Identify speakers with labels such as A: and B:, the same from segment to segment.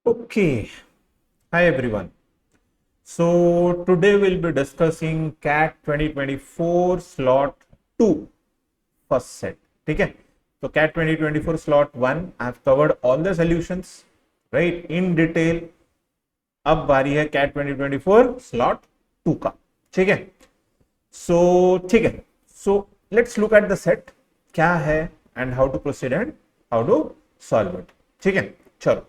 A: Okay, hi everyone. So today we'll be discussing CAT 2024 slot 2 first set. ठीक है? So CAT 2024 slot 1 I've covered all the solutions right in detail. अब बारी है CAT 2024 slot 2 का. ठीक है? So ठीक है. So let's look at the set. क्या है and how to proceed and how to solve it. ठीक है? चलो.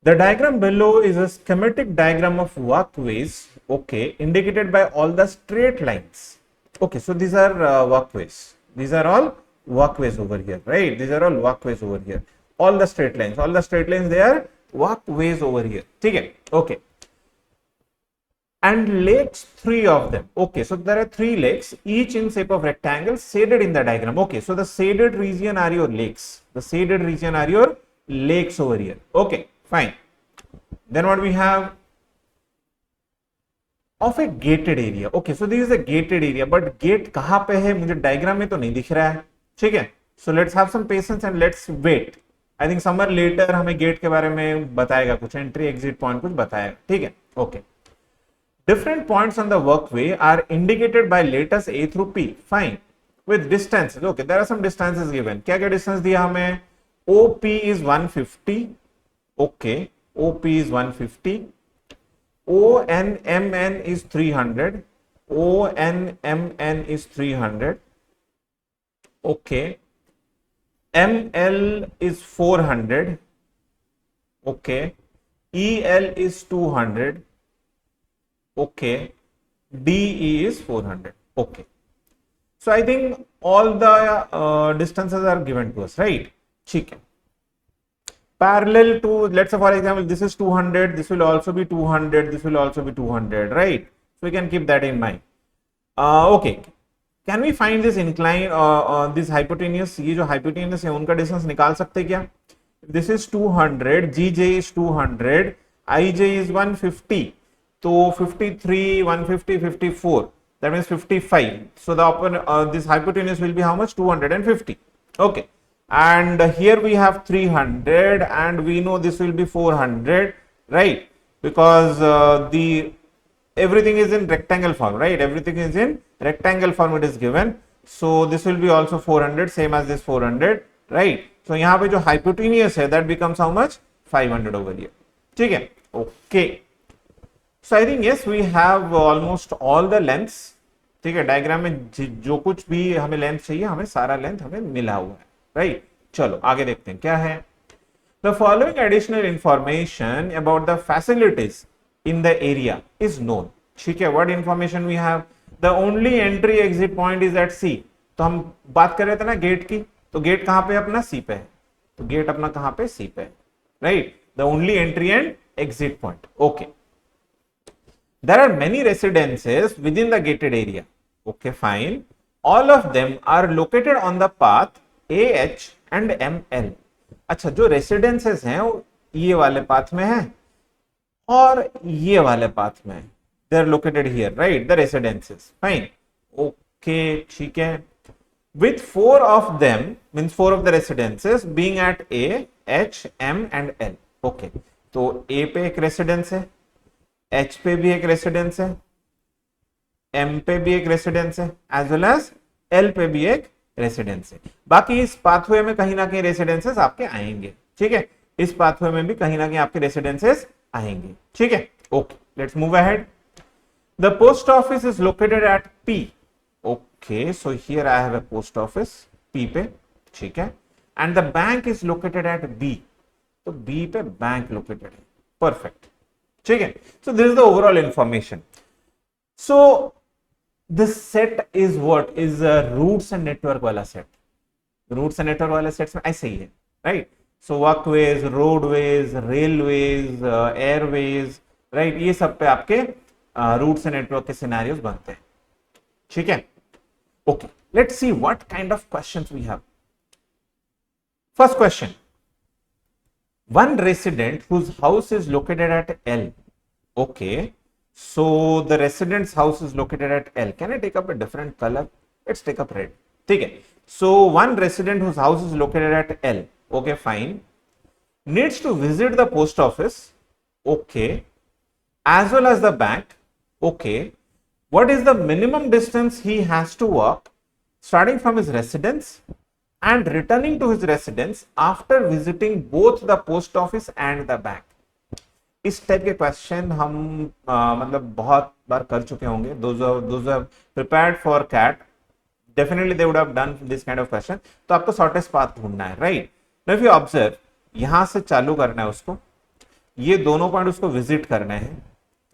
A: The diagram below is a schematic diagram of walkways, okay, indicated by all the straight lines. Okay, so these are walkways. These are all walkways over here, right? These are all walkways over here. All the straight lines, they are walkways over here. Okay, okay. And lakes, three of them. Okay, so there are three lakes, each in shape of rectangle, shaded in the diagram. Okay, so the shaded region are your lakes. The shaded region are your lakes over here. Okay, fine. Then what we have of a gated area. Okay, so this is a gated area, but gate कहां पे है मुझे diagram में तो नहीं दिख रहा है. ठीक है, so let's have some patience and let's wait. I think somewhere later हमें गेट के बारे में बताएगा, कुछ एंट्री एग्जिट पॉइंट कुछ बताएगा. ठीक है, okay. Different points on the workway are indicated by letters A through P. Fine. With distances. Okay, there are some distances given. क्या क्या distance दिया हमें? OP is 150. Okay, OP is 150. ONMN is 300. ONMN is 300. Okay. ML is 400. Okay. EL is 200. Okay, DE is 400. Okay, so I think all the distances are given to us, right? ठीक है. Parallel to, let's say for example, this is 200, this will also be 200, this will also be 200, right? So we can keep that in mind. Okay, can we find this incline this hypotenuse? ये जो hypotenuse है उनका distance निकाल सकते क्या? This is 200, GJ is 200, IJ is 150. So 53, 150, 54. That means 55. So the this hypotenuse will be how much? 250. Okay. And here we have 300, and we know this will be 400, right? Because the everything is in rectangle form, right? Everything is in rectangle form. It is given. So this will be also 400, same as this 400, right? So यहाँ पे जो hypotenuse है, that becomes how much? 500 over here. ठीक है? Okay. So I think yes, we have almost all the lengths. ठीक है, diagram में जो कुछ भी हमें लेंथ चाहिए, हमें सारा लेंथ हमें मिला हुआ है, राइट? चलो आगे देखते हैं क्या है. The following additional information about the facilities in the area is known. ठीक है, what information we have? The only entry exit point is at C. तो हम बात कर रहे थे ना गेट की, तो गेट कहां पे अपना C पे है, तो गेट अपना कहां पे C पे है, right? The only entry and exit point. Okay. There are many residences within the gated area. Okay, fine. All of them are located on the path AH and ML. अच्छा, जो residences हैं वो ये वाले path में हैं और ये वाले पाथ में हैं. They are located here, right? The residences. Fine. Okay, ठीक है. With four of them, means four of the residences being at A, H, M and L. Okay. तो A पे एक रेसिडेंस है, H पे भी एक रेसिडेंस है, M पे भी एक रेसिडेंस है, एज वेल एज L पे भी एक रेसिडेंस है. बाकी इस पाथवे में कहीं ना कहीं रेसिडेंसेस आपके आएंगे. ठीक है, इस पाथवे में भी कहीं ना कहीं आपके रेसिडेंसेस आएंगे. ठीक है, okay, let's move ahead. The post office is located at P. Okay, so here I have a post office P पे. ठीक है, and the bank is located at B. तो B पे बैंक लोकेटेड है. Perfect. ठीक है, so this is the overall information. So this set is what is a roots and network वाला set. Roots and network वाले sets में ऐसे ही है, right? So walkways, roadways, railways, airways, right? ये सब पे आपके roots and network के scenarios बनते हैं. ठीक है, okay. Let's see what kind of questions we have. First question. One resident whose house is located at L. Okay, so the resident's house is located at L. Can I take up a different color? Let's take up red. ठीक है, so one resident whose house is located at L. Okay, fine. needs to visit the post office, okay, as well as the bank, okay. What is the minimum distance he has to walk starting from his residence and returning to his residence after visiting both the post office and the bank? इस type के question हम मतलब बहुत बार कर चुके होंगे. those have prepared for CAT, definitely they would have done this kind of question. तो आपको शॉर्टेस्ट पाथ ढूंढना है, right. Now if you observe, यहां से चालू करना है उसको, ये दोनों पॉइंट उसको विजिट करने हैं,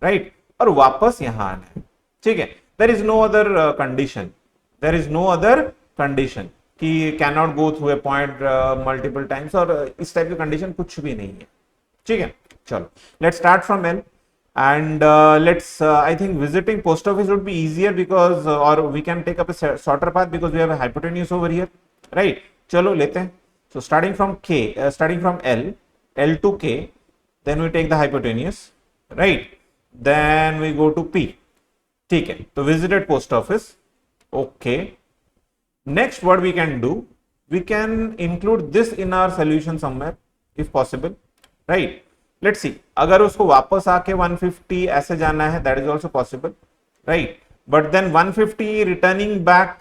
A: राइट, और वापस यहां आना है, ठीक है. There is no other condition, there is no other condition कि can not go through a point multiple times, और इस टाइप की कंडीशन कुछ भी नहीं है, ठीक है. चलो, let's start from L and let's I think visiting post office would be easier because or we can take up a shorter path because we have a hypotenuse over here, right. चलो लेते हैं. So starting from K, starting from L to K, then we take the hypotenuse, right, then we go to P, ठीक है. तो visited post office, okay. Next what we can do, we can include this in our solution somewhere if possible, right. Let's see, अगर उसको वापस आके 150 ऐसे जाना है, that is also possible, right. But then 150 returning back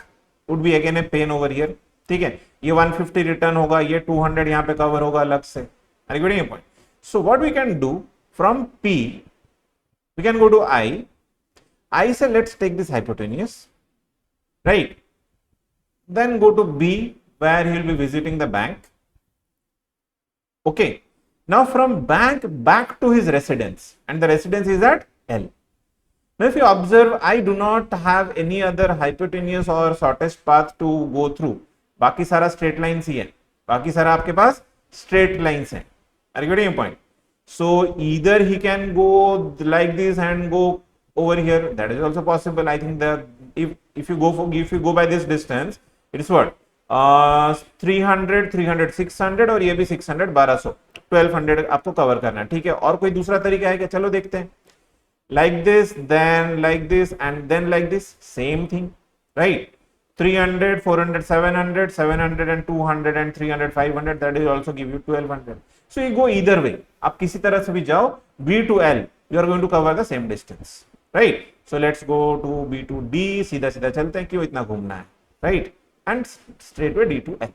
A: would be again a pain over here, ठीक है. ये 150 रिटर्न होगा, ये 200 यहाँ पे कवर होगा अलग से. Are you getting a point? So what we can do from P, we can go to I से let's take this hypotenuse, right. Then go to B where he will be visiting the bank, okay. Now from bank back to his residence, and the residence is at L. Now if you observe, I do not have any other hypotenuse or shortest path to go through. बाकी सारा straight lines ही है, बाकी सारा आपके पास straight lines हैं. Are you getting a point? So either he can go like this and go over here. That is also possible. I think that if you go by this distance, it is what 300, 300, 600 और ये भी 600, 1200, 1200 आपको cover करना है, ठीक है. और कोई दूसरा तरीका है क्या? चलो देखते हैं. Like this, then like this, and then like this, same thing, right. 300, 400, 700, 700 and 200 and 300, 500, that will also give you 1200. So you go either way. आप किसी तरह से भी जाओ, B to L, you are going to cover the same distance, right. So let's go to B to D, सीधा सीधा चलते हैं, क्यों इतना घूमना है, right, and straightway D to L,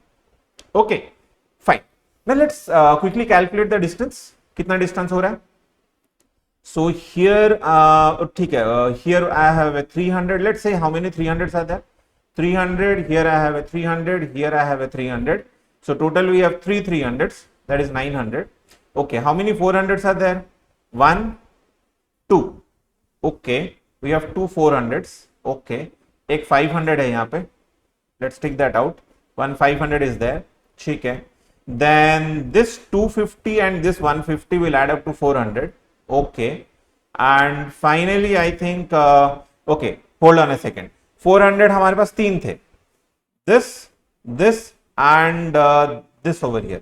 A: okay, fine. Now let's quickly calculate the distance. कितना distance हो रहा है? So here, ठीक है, here I have a 300. Let's say how many 300s are there? 300. Here I have a 300. Here I have a 300. So total we have 3 300s. That is 900. Okay. How many 400s are there? 1, 2. Okay. We have 2 400s. Okay. एक 500 है यहाँ पे. Let's take that out. 1 500 is there. ठीक है. Then this 250 and this 150 will add up to 400. Okay. And finally I think okay, hold on a second. 400 हमारे पास 3 थे. This and this over here.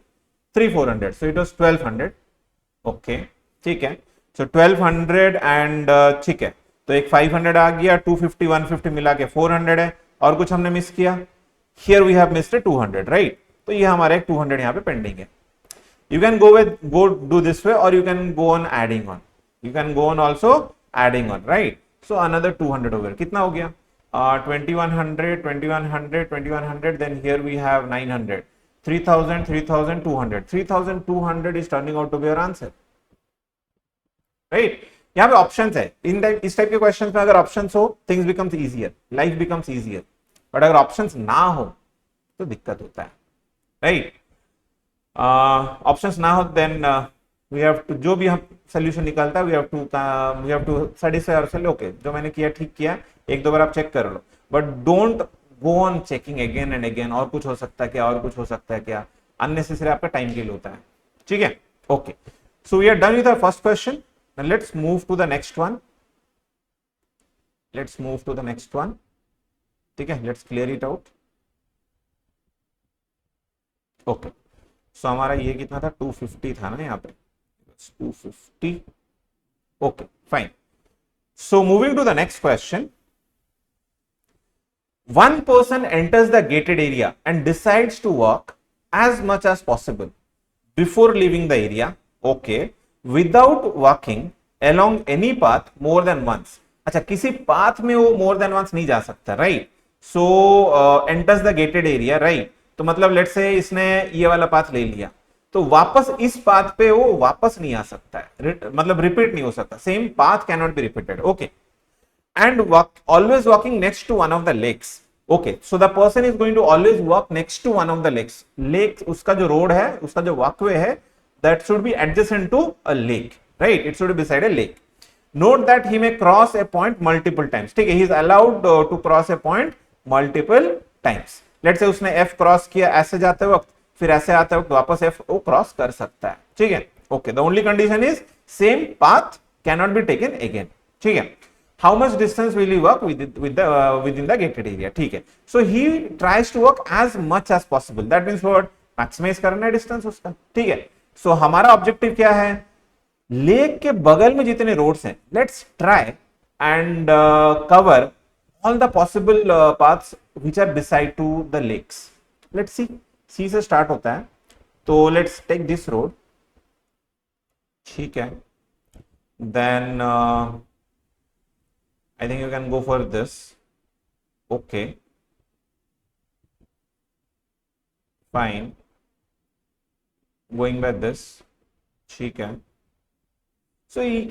A: 3 400. So it was 1200. Okay. ठीक है. So 1200 and ठीक है. तो एक 500 आ गया, 250 150 मिला के 400 है, और कुछ हमने मिस किया. Here we have missed 200, right? तो ये हमारे 200 यहाँ पे पेंडिंग है. You can go do this way, or you can go on adding on. You can go on also adding on, right? So another 200 over. कितना हो गया? 2100, 2100, 2100. Then here we have 900, 3000, 3200. 3200 is turning out to be your answer, right? यहाँ पे options है. इस type के questions में अगर ऑप्शंस हो, things becomes easier, life becomes easier. But अगर ऑप्शंस ना हो तो दिक्कत होता है, राइट. ऑप्शंस ना हो, देन वी हैव टू, जो भी हम सोल्यूशन निकालता है, we have to satisfy ourself. Okay, जो मैंने किया ठीक किया, एक दो बार आप चेक कर लो, but don't go on checking again and again. और कुछ हो सकता है क्या, और कुछ हो सकता है क्या, अननेसेसरी आपका टाइम किल होता है, ठीक है. Okay, so we are done with our first question. Now let's move to the next one. Let's move to the next one. ठीक है, let's clear it out. Okay. So हमारा ये कितना था? 250 था ना यहाँ पे. 250. Okay, fine. So moving to the next question. One person enters the gated area and decides to walk as much as possible before leaving the area, okay, without walking along any path more than once. अच्छा, किसी path में वो more than once नहीं जा सकता, right? So enters the gated area, right? तो मतलब let's say इसने ये वाला पाथ ले लिया, तो वापस इस पाथ पे वो वापस नहीं आ सकता है, मतलब रिपीट नहीं हो सकता, same path can not be repeated, okay. And always walking next to one of the lakes. Okay, so the person is going to always walk next to one of the lakes. Lake, उसका जो road है, उसका जो walkway है, that should be adjacent to a lake, right? It should be beside a lake. Note that he may cross a point multiple times. ठीक है, he is allowed to cross a point multiple times. Let's say उसने F cross किया ऐसे जाते वक्त, फिर ऐसे आते वक्त वापस F वो cross कर सकता है, ठीक है. Okay, the only condition is same path cannot be taken again, ठीक है. How much distance will he walk within the gated area? ठीक है. So he tries to walk as much as possible. That means what? Maximize करना है distance उसका, ठीक है. So हमारा objective क्या है? लेक के बगल में जितने रोड्स हैं, let's try and cover all the possible paths which are beside to the lakes. Let's see. C से start होता है, तो let's take this road, ठीक है. Then I think you can go for this. Okay. Fine. Going by this. ठीक है. So he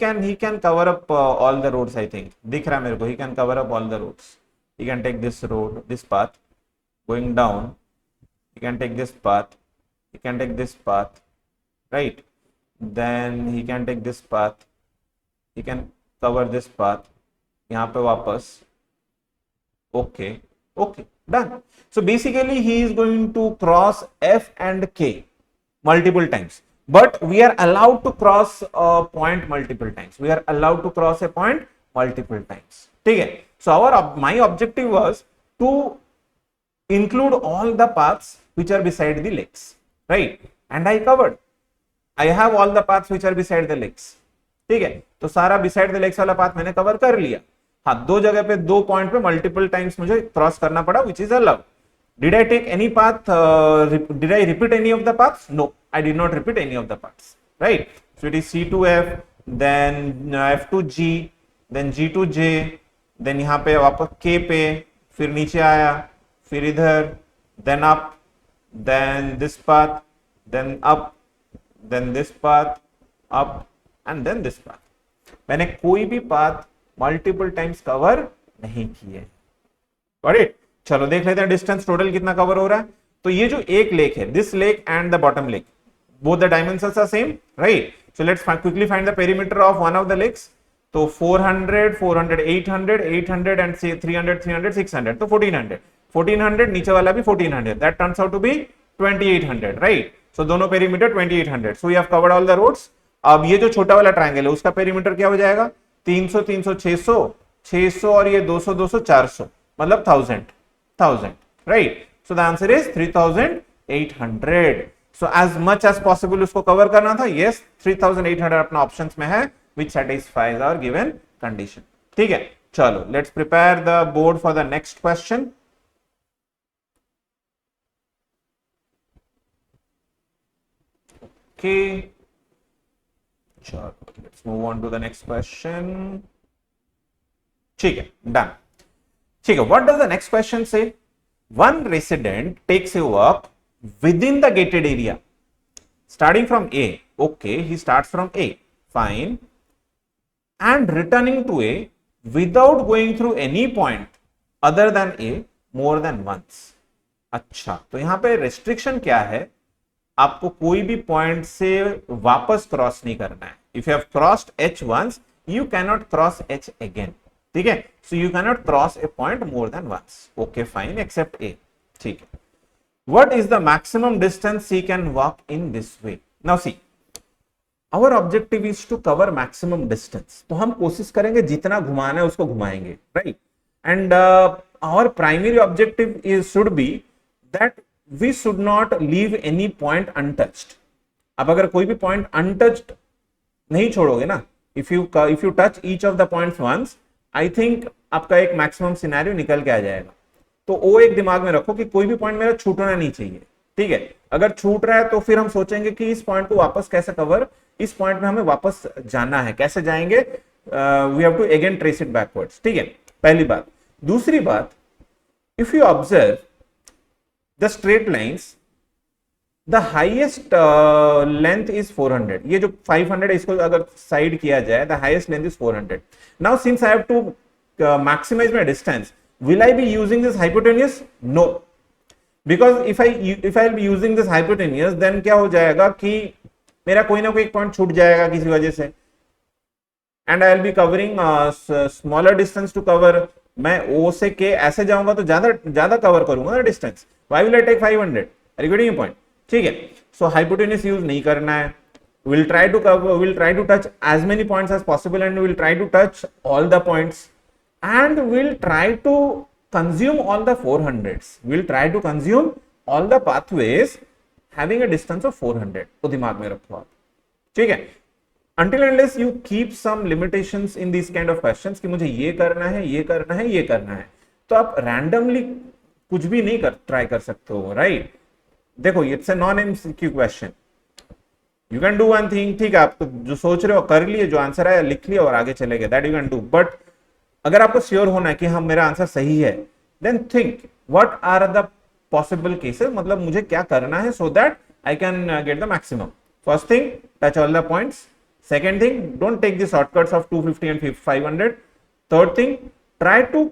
A: can cover up all the roads, I think. दिख रहा है मेरे को. He can cover up all the roads. He can take this road, this path. Going down. He can take this path. He can take this path. Right. Then he can take this path. He can cover this path. यहाँ पे वापस, okay okay, done. So basically he is going to cross F and K multiple times, but we are allowed to cross a point multiple times. We are allowed to cross a point multiple times, ठीक है. So my objective was to include all the paths which are beside the lakes, right? And I covered. I have all the paths which are beside the lakes, ठीक है. तो सारा beside the lakes वाला path मैंने cover कर लिया. हाँ, दो जगह पे, दो पॉइंट पे मल्टीपल टाइम्स मुझे क्रॉस करना पड़ा, which is allowed. Did I take any path? Did I repeat any of the paths? No, I did not repeat any of the paths, right? So it is C to F, then F to G, then G to J, then यहाँ पे वापस K पे, फिर नीचे आया, फिर इधर, then up, then this path, then up, then this path, up, and then this path. मैंने कोई भी पाथ मल्टीपल टाइम्स कवर नहीं किए. Got it. चलो देख लेते हैं डिस्टेंस टोटल कितना कवर हो रहा है. तो ये जो एक लेक है, this lake and the bottom lake, both the dimensions are same, right? So let's quickly find the perimeter of one of the lakes. तो 400, 400, 800, 800 एंड 300, 300, 600, तो 1400. 1400, नीचे वाला भी 1400. That turns out to be 2800, right? So दोनों perimeter 2800. So we have covered all the roads. अब ये जो छोटा वाला ट्रायंगल है, उसका पेरीमीटर क्या हो जाएगा? 300, 300, 600, 600 और ये 200, 200, 400, मतलब 1000, राइट? So the answer is 3800. So as much as possible उसको कवर करना था. यस, 3800 अपना ऑप्शंस में है, which satisfies our given condition, ठीक है. चलो let's prepare the board for the next question. Okay, let's move on to the next question. ठीक है, done. ठीक है, what does the next question say? One resident takes a walk within the gated area starting from A. Okay, he starts from A, fine, and returning to A without going through any point other than A more than once. अच्छा, तो यहां पे restriction क्या है? आपको कोई भी point से वापस क्रॉस नहीं करना है. If you have crossed H once, you cannot cross H again, ठीक है. So you cannot cross a point more than once. Okay fine, except A, ठीक है. What is the maximum distance he can walk in this way? Now see, our objective is to cover maximum distance. तो हम कोशिश करेंगे जितना घुमाना है उसको घुमाएंगे, right? And our primary objective is should be that we should not leave any point untouched. अब अगर कोई भी पॉइंट अनटच्ड नहीं छोड़ोगे ना, if you touch each of the points once, I think आपका एक मैक्सिमम सिनेरियो निकल के आ जाएगा. तो वो एक दिमाग में रखो कि कोई भी पॉइंट मेरा छूटना नहीं चाहिए, ठीक है, अगर छूट रहा है तो फिर हम सोचेंगे कि इस पॉइंट को वापस कैसे कवर, इस पॉइंट में हमें वापस जाना है, कैसे जाएंगे, we have to again trace it backwards. ठीक है, पहली बात। दूसरी बात, if you observe the straight lines, the highest length is 400। ये जो 500 है इसको अगर साइड किया जाए, the highest length is 400। Now since I have to maximise my distance, will I be using this hypotenuse? No, because if I'll be using this hypotenuse, then क्या हो जाएगा कि मेरा कोई ना कोई एक पॉइंट छूट जाएगा किसी वजह से, and I'll be covering smaller distance to cover। मैं O से K ऐसे जाऊंगा तो ज्यादा कवर करूंगा ना distance. Why will I take 500? Are you getting your point? ठीक है, so hypotenuse यूज नहीं करना है। We'll try to touch as many points as possible, and we'll try to touch all the points, and we'll try to consume all the 400s। we'll try to consume all the pathways having a distance of 400। तो दिमाग में रखो आप, ठीक है। until unless you keep some limitations in these kind of questions कि मुझे ये करना है, ये करना है, ये करना है, तो आप randomly कुछ भी नहीं ट्राई कर सकते हो, राइट। देखो, it's a non MCQ question, you can do one thing, ठीक है, आप जो सोच रहे हो कर लिए, जो आंसर आया लिख लिया और आगे चले गए, that you can do. But अगर आपको श्योर होना है कि हाँ मेरा आंसर सही है, then think what are the possible cases, मतलब मुझे क्या करना है so that I can get the maximum. First thing, touch all the points. Second thing, don't take the shortcuts of 250 and 500। Third thing, try to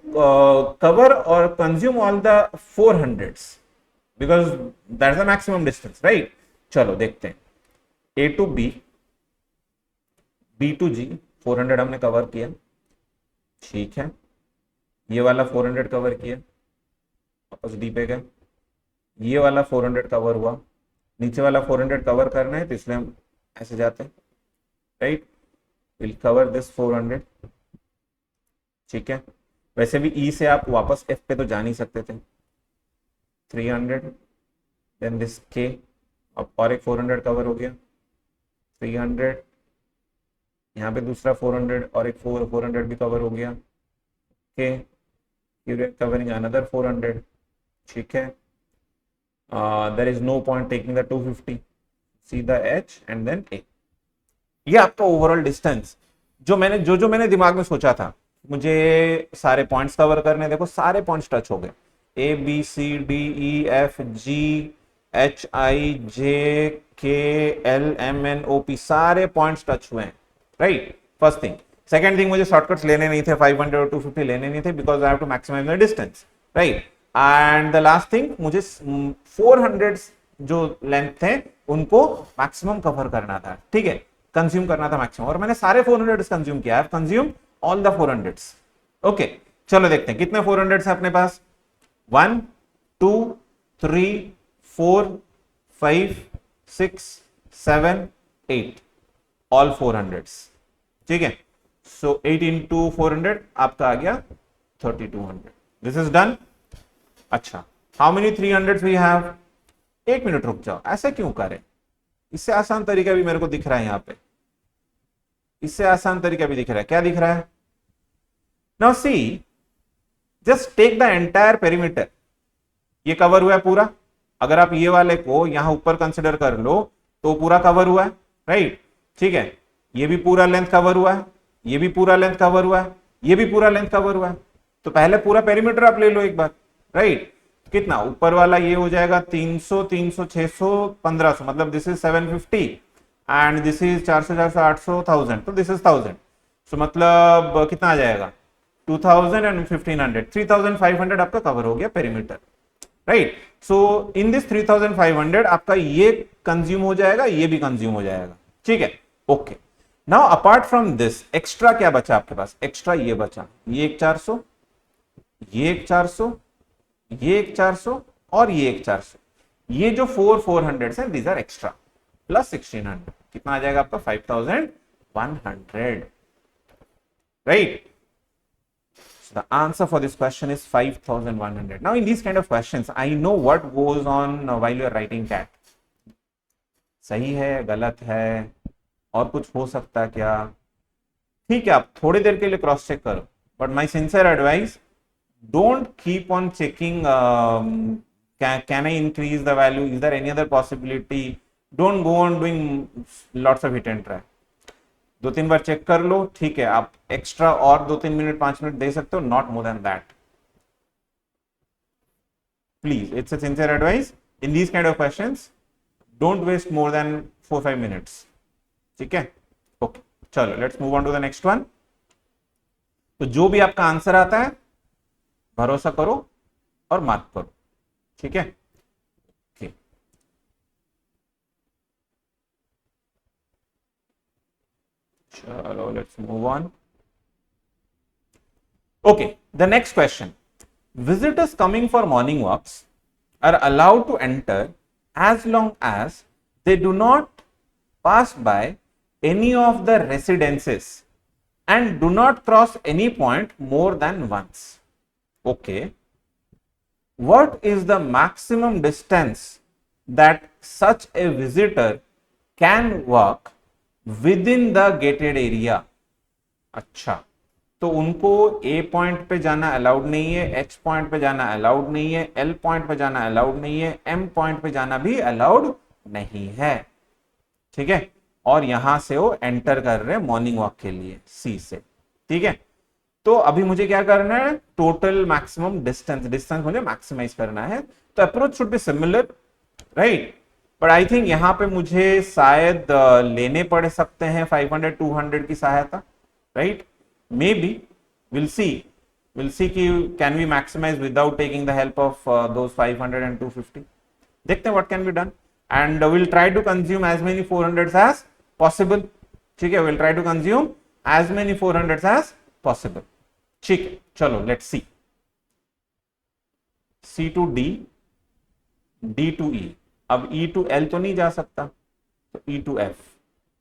A: cover और consume all the 400s because that's the maximum distance, right. चलो देखते हैं, A to B, B to G 400 हमने cover किया, ठीक है। ये वाला 400 कवर किया, वापस डी पे गए, ये वाला 400 कवर हुआ, नीचे वाला 400 कवर करना है तो इसलिए हम ऐसे जाते हैं, राइट। विल कवर दिस 400, ठीक है। वैसे भी ई से आप वापस एफ पे तो जा नहीं सकते थे। 300, देन दिस के, अब और एक 400 कवर हो गया, 300, यहाँ पे दूसरा 400 और एक 400 भी कवर हो गया, ओके। कवरिंग अनदर 400, ठीक है। There is no point taking the 250, see the H and then A. ये आपका ओवरऑल डिस्टेंस जो मैंने दिमाग में सोचा था, मुझे सारे पॉइंट्स कवर करने, देखो सारे पॉइंट्स टच हो गए, A B C D E F G H I J K L M N O P, सारे पॉइंट्स टच हुए हैं, right. First thing. Second thing, मुझे शॉर्टकट्स लेने नहीं थे, 500 और 250 लेने नहीं थे because I have to maximise my distance, right. And the last thing, मुझे 400 जो लेंथ थे उनको मैक्सिमम कवर करना था, ठीक है, कंज्यूम करना था मैक्सिमम, और मैंने सारे 400 कंज्यूम किया, I have consume all the 400s, okay. चलो देखते हैं कितने 400s है अपने पास। 1 2 3 4 5 6 7 8, ऑल 400s, ठीक है। सो 8 into 400 आपका आ गया 3200। This is done. अच्छा, how many 300s we have? एक मिनट रुक जाओ, ऐसे क्यों करें, इससे आसान तरीका भी मेरे को दिख रहा है यहाँ पे, इससे आसान तरीका भी दिख रहा है। क्या दिख रहा है? Now see, just take the entire perimeter. ये कवर हुआ है पूरा, अगर आप ये वाले को यहां ऊपर कंसिडर कर लो तो पूरा कवर हुआ है, राइट, ठीक है। ये भी पूरा लेंथ कवर हुआ है, ये भी पूरा लेंथ कवर हुआ है, ये भी पूरा लेंथ कवर हुआ है। तो पहले पूरा पेरीमीटर आप ले लो एक बार, राइट। कितना ऊपर वाला ये हो जाएगा 300 300 600 1500, मतलब this is 750 and this is 400 400 800 1000, तो दिस इज 1000। सो मतलब कितना आ जाएगा 2000 एंड 1500, 3500 आपका कवर हो गया perimeter, right. So in this 3500 आपका ये कंज्यूम हो जाएगा, ये भी कंज्यूम हो जाएगा, ठीक है, okay. Now apart from this extra क्या बचा आपके पास? एक्स्ट्रा ये बचा, ये एक 400, ये एक 400, ये एक 400 और ये एक 400। ये जो 400 है दीज आर एक्स्ट्रा, प्लस 1600, कितना आ जाएगा आपका 5100, right. So the answer for this question is 5100. Now in these kind of questions, I know what goes on while you are writing CAT. सही है, गलत है, और कुछ हो सकता है क्या? ठीक है, आप थोड़ी देर के लिए क्रॉस चेक करो, but my sincere advice, don't keep on checking can I increase the value, is there any other possibility? Don't go on doing lots of hit and try. 2-3 बार चेक कर लो, ठीक है, आप एक्स्ट्रा और 2-3 minute 5 minute दे सकते हो, not more than that. Please, it's a sincere advice. In these kind of questions, don't waste more than 4-5 minutes. ठीक है, ओके, चलो let's move on to the next one. तो जो भी आपका आंसर आता है भरोसा करो और मार्क करो. ठीक है, ओके. चलो let's move on. Okay, the next question. Visitors coming for morning walks are allowed to enter as long as they do not pass by any of the residences and do not cross any point more than once. Okay. What is the maximum distance that such a visitor can walk within the gated area? अच्छा, तो उनको ए point पे जाना allowed नहीं है, H point पे जाना allowed नहीं है, एल पॉइंट पे जाना अलाउड नहीं है, एम पॉइंट पे जाना भी अलाउड नहीं है. ठीक है, और यहां से वो एंटर कर रहे हैं मॉर्निंग वॉक के लिए सी से. ठीक है, तो अभी मुझे क्या करना है, टोटल मैक्सिमम डिस्टेंस मुझे मैक्सिमाइज करना है. तो approach should be similar, right, but I think यहां पे मुझे शायद लेने पड़ सकते हैं 500-200 की सहायता, राइट. Maybe we'll see कि can we maximize without taking the help of those 500 and 250. देखते हैं what can be done and we'll try to consume as many 400s as possible. ठीक है, we'll try to consume as many 400s as possible. ठीक है, चलो let's see. C to D, D to E. अब E to L तो नहीं जा सकता, तो E to F.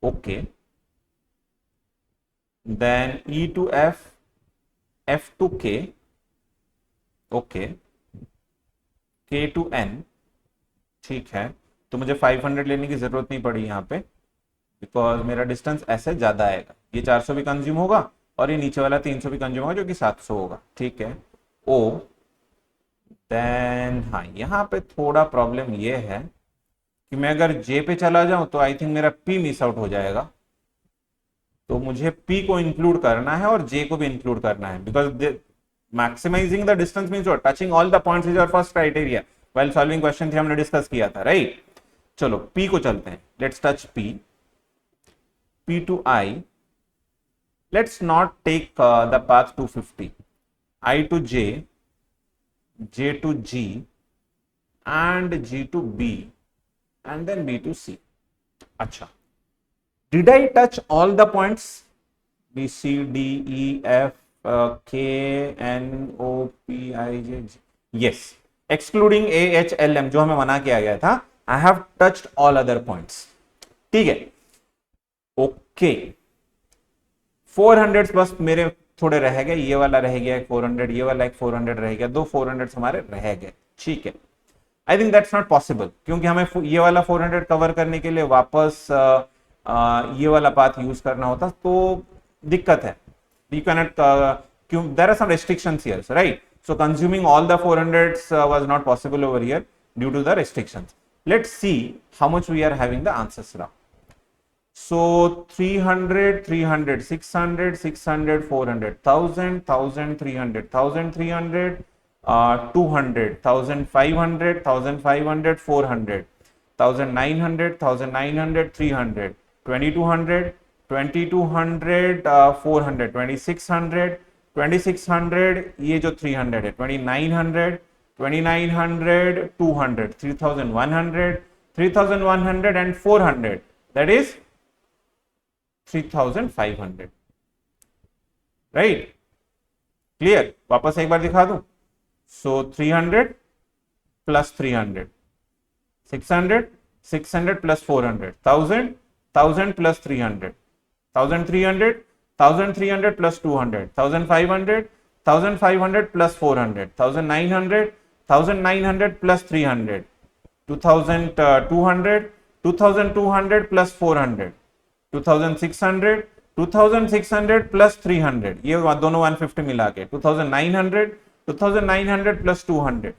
A: Okay. Then E to F, F to K, okay, K to N. ठीक है, तो मुझे 500 लेने की जरूरत नहीं पड़ी यहाँ पे, बिकॉज मेरा डिस्टेंस ऐसे ज्यादा आएगा. ये 400 भी कंज्यूम होगा और ये नीचे वाला 300 भी कंज्यूम होगा, जो कि 700 होगा. ठीक है, O. देन हाँ, यहाँ पे थोड़ा प्रॉब्लम ये है कि मैं अगर J पे चला जाऊं तो आई थिंक मेरा P मिस आउट हो जाएगा. तो मुझे P को इंक्लूड करना है और J को भी इंक्लूड करना है, because maximising the distance means what, touching all the points is our first criteria while solving question 3 हमने डिस्कस किया था, राइट. चलो P को चलते हैं, let's touch P. P to I, let's not take the path 250. I to J, J to G and G to B and then B to C. अच्छा, did I touch all the points B, C, D, E, F, K, N, O, P, I, J, G? Yes, excluding A, H, L, M जो हमें मना किया गया था. I have touched all other points. ठीक है, okay. 400 बस मेरे थोड़े रह गए, ये वाला रह गया 400, ये वाला एक 400 रह गया, 2 400 हमारे रह गए. ठीक है, I think that's not possible, क्योंकि हमें ये वाला 400 कवर करने के लिए वापस ये वाला पाथ यूज करना होता, तो दिक्कत है. यू कैनॉट, क्यों, there are some restrictions here, right. So consuming all the 400s was not possible over here due to the restrictions. Let's see how much we are having the answers now. So 300, 300, 600, 600, 400, 1000, 1300, 1300, 200, 1500, 1500, 400, 1900, 1900, 300, 2200, 2200, 400, 2600, 2600, ये जो 300 है, 2900, 2900, 200, 3100, 3100 and 400, that is 3500, right. Clear, वापस एक बार दिखा दूं. सो 300 plus 300, 600, 600 plus 400, 1000, 1000 plus 300, 1300, 1300 plus 200, 1500, 1500 plus 400, 1900, 1900 plus 300, 2200, 2200 plus 400, 2600, 2600 plus 300, ये दोनों 150 मिला के 2900, 2900 प्लस 200,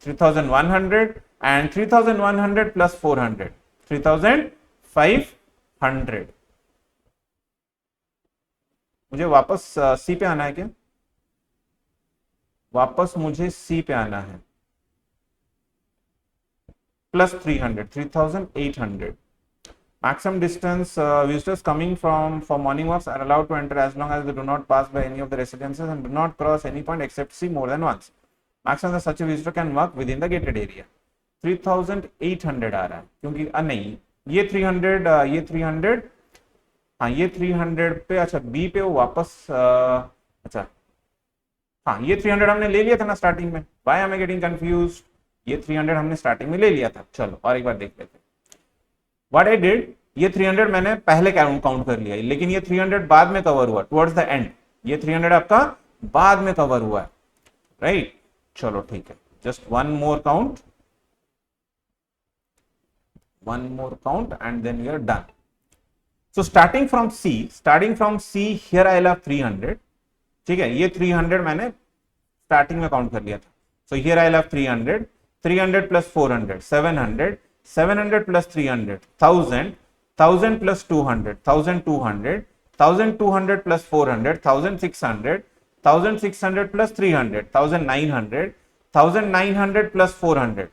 A: 3100 and 3100 plus 400, 3500. मुझे वापस सी पे आना है क्या? वापस मुझे सी पे आना है. Plus 300, 3800. Maximum distance, visitors coming for morning walks are allowed to enter as long as they do not pass by any of the residences and do not cross any point except C more than once. Maximum that such a visitor can walk within the gated area. 3800 आ रहा है, क्योंकि नहीं ये 300, ये 300, हाँ ये 300 पे, अच्छा बी पे वो वापस, अच्छा हाँ ये 300 हमने ले लिया था ना स्टार्टिंग में. Why am I getting confused? ये 300 हमने स्टार्टिंग में ले लिया था. चलो और एक बार देख लेते हैं. What I did, ये 300 मैंने पहले काउंट कर लिया, लेकिन ये 300 बाद में कवर हुआ टुवर्ड्स द एंड. ये 300 आपका बाद में कवर हुआ है, राइट? चलो ठीक है, just one more count and then we are done. So starting from C, here I'll have 300. ठीक है, ये 300 मैंने स्टार्टिंग में काउंट कर लिया था. So here I'll have 300, 300 plus 400, 700, 700 plus 300, 1000, 1000 plus 200, 1200, 1200 plus 400, 1600, 1600 plus 300, 1900, 1900 plus 400,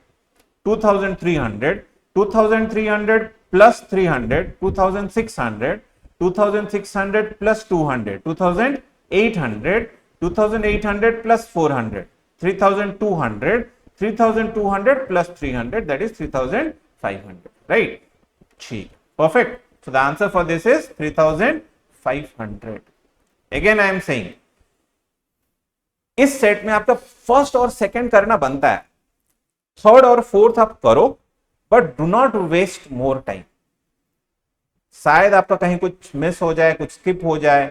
A: 2300, 2300 plus 300, 2600, 2600 plus 200, 2800, 2800 plus 400, 3200, 3200 plus 300, that is 3500, right? ठीक, perfect. So the answer for this is 3500. Again I am saying, इस सेट में आपका first और second करना बनता है, third और fourth आप करो, but do not waste more time. शायद आपका कहीं कुछ मिस हो जाए, कुछ स्किप हो जाए,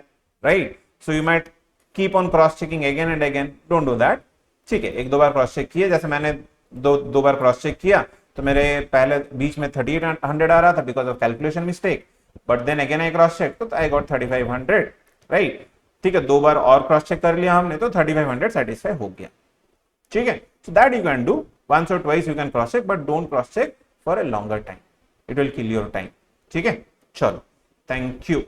A: right? So you might keep on cross checking again and again. Don't do that. ठीक है, एक दो बार क्रॉस चेक किया, जैसे मैंने दो बार क्रॉस चेक किया तो मेरे पहले बीच में 3800 आ रहा था because of calculation mistake, but then again I cross check तो आई गॉट 3500, राइट? ठीक है, दो बार और क्रॉस चेक कर लिया हमने तो 3500 सेटिस्फाई हो गया. ठीक है, so that you can do once or twice, you can cross check, but don't cross check for a longer time. It will kill your time. ठीक है, चलो, थैंक यू.